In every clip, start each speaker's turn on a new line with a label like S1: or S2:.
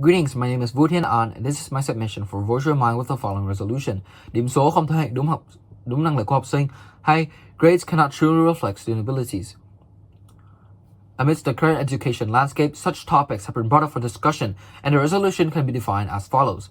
S1: Greetings, my name is Vũ Thiên An, and this is my submission for Voice Your Mind with the following resolution. Điểm số không thể hiện đúng năng lực của học sinh, hay grades cannot truly reflect student abilities. Amidst the current education landscape, such topics have been brought up for discussion, and the resolution can be defined as follows.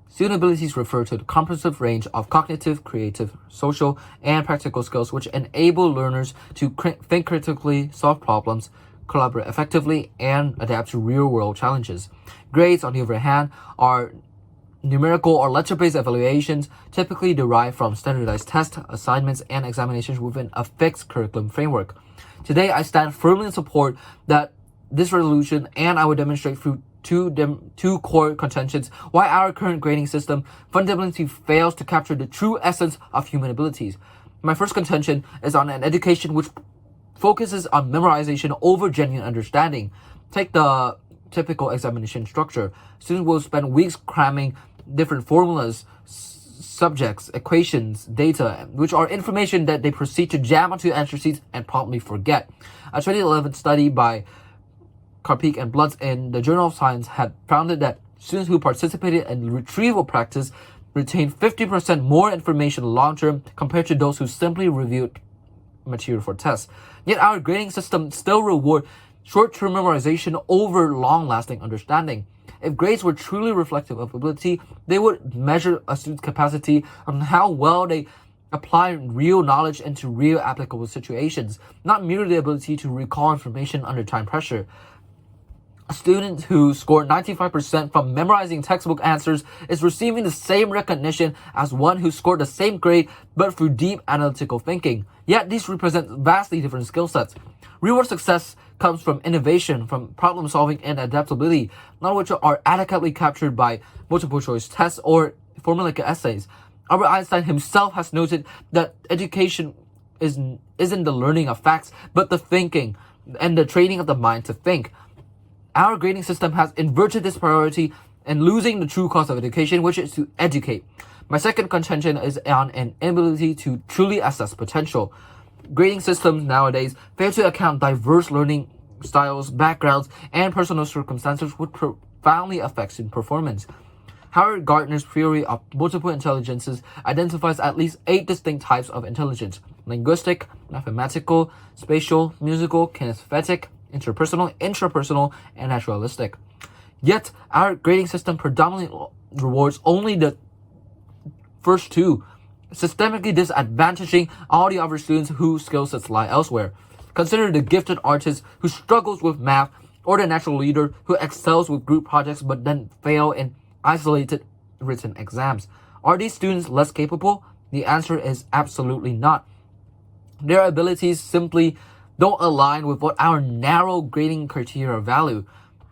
S1: Student abilities refer to the comprehensive range of cognitive, creative, social, and practical skills which enable learners to think critically, solve problems, collaborate effectively, and adapt to real-world challenges. Grades, on the other hand, are numerical or letter-based evaluations typically derived from standardized tests, assignments, and examinations within a fixed curriculum framework. Today, I stand firmly in support that this resolution, and I will demonstrate through two core contentions why our current grading system fundamentally fails to capture the true essence of human abilities. My first contention is on an education which focuses on memorization over genuine understanding. Take the typical examination structure. Students will spend weeks cramming different formulas, subjects, equations, data, which are information that they proceed to jam onto answer sheets and promptly forget. A 2011 study by 𝐘𝐿 and Bloods in the Journal of Science had found that students who participated in retrieval practice retained 50% more information long-term compared to those who simply reviewed material for tests. Yet our grading system still rewards short-term memorization over long-lasting understanding. If grades were truly reflective of ability, they would measure a student's capacity on how well they apply real knowledge into real applicable situations, not merely the ability to recall information under time pressure. A student who scored 95% from memorizing textbook answers is receiving the same recognition as one who scored the same grade but through deep analytical thinking. Yet these represent vastly different skill sets. Real-world success comes from innovation, from problem solving and adaptability, none of which are adequately captured by multiple choice tests or formulaic essays. Albert Einstein himself has noted that education isn't the learning of facts, but the thinking and the training of the mind to think. Our grading system has inverted this priority and losing the true cause of education, which is to educate. My second contention is on an inability to truly assess potential. Grading systems nowadays fail to account diverse learning styles, backgrounds, and personal circumstances which profoundly affect student performance. Howard Gardner's theory of multiple intelligences identifies at least 8 distinct types of intelligence: linguistic, mathematical, spatial, musical, kinesthetic, interpersonal, intrapersonal, and naturalistic. Yet, our grading system predominantly rewards only the first two, systemically disadvantaging all the other students whose skill sets lie elsewhere. Consider the gifted artist who struggles with math, or the natural leader who excels with group projects but then fail in isolated written exams. Are these students less capable? The answer is absolutely not. Their abilities simply don't align with what our narrow grading criteria value.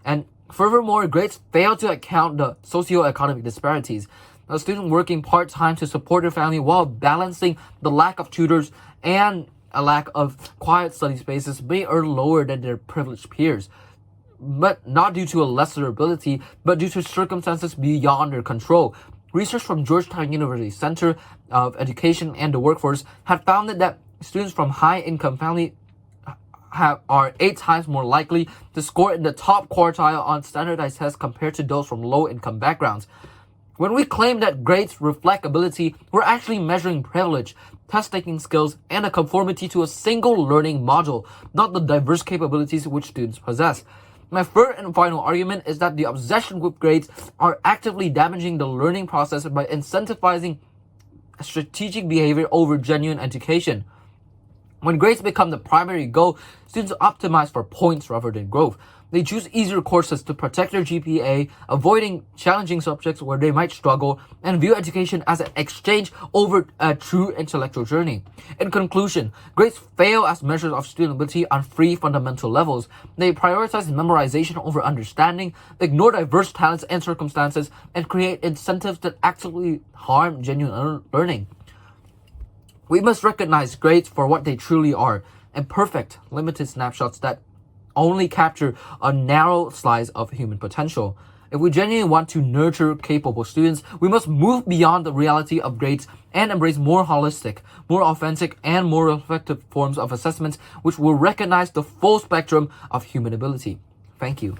S1: And furthermore, grades fail to account the socioeconomic disparities. A student working part-time to support their family while balancing the lack of tutors and a lack of quiet study spaces may earn lower than their privileged peers, but not due to a lesser ability, but due to circumstances beyond their control. Research from Georgetown University Center of Education and the Workforce had found that students from high-income families are 8 times more likely to score in the top quartile on standardized tests compared to those from low-income backgrounds. When we claim that grades reflect ability, we're actually measuring privilege, test-taking skills, and a conformity to a single learning module, not the diverse capabilities which students possess. My third and final argument is that the obsession with grades are actively damaging the learning process by incentivizing strategic behavior over genuine education. When grades become the primary goal, students optimize for points rather than growth. They choose easier courses to protect their GPA, avoiding challenging subjects where they might struggle, and view education as an exchange over a true intellectual journey. In conclusion, grades fail as measures of student ability on 3 fundamental levels. They prioritize memorization over understanding, ignore diverse talents and circumstances, and create incentives that actively harm genuine learning. We must recognize grades for what they truly are: imperfect, limited snapshots that only capture a narrow slice of human potential. If we genuinely want to nurture capable students, we must move beyond the reality of grades and embrace more holistic, more authentic, and more effective forms of assessments which will recognize the full spectrum of human ability. Thank you.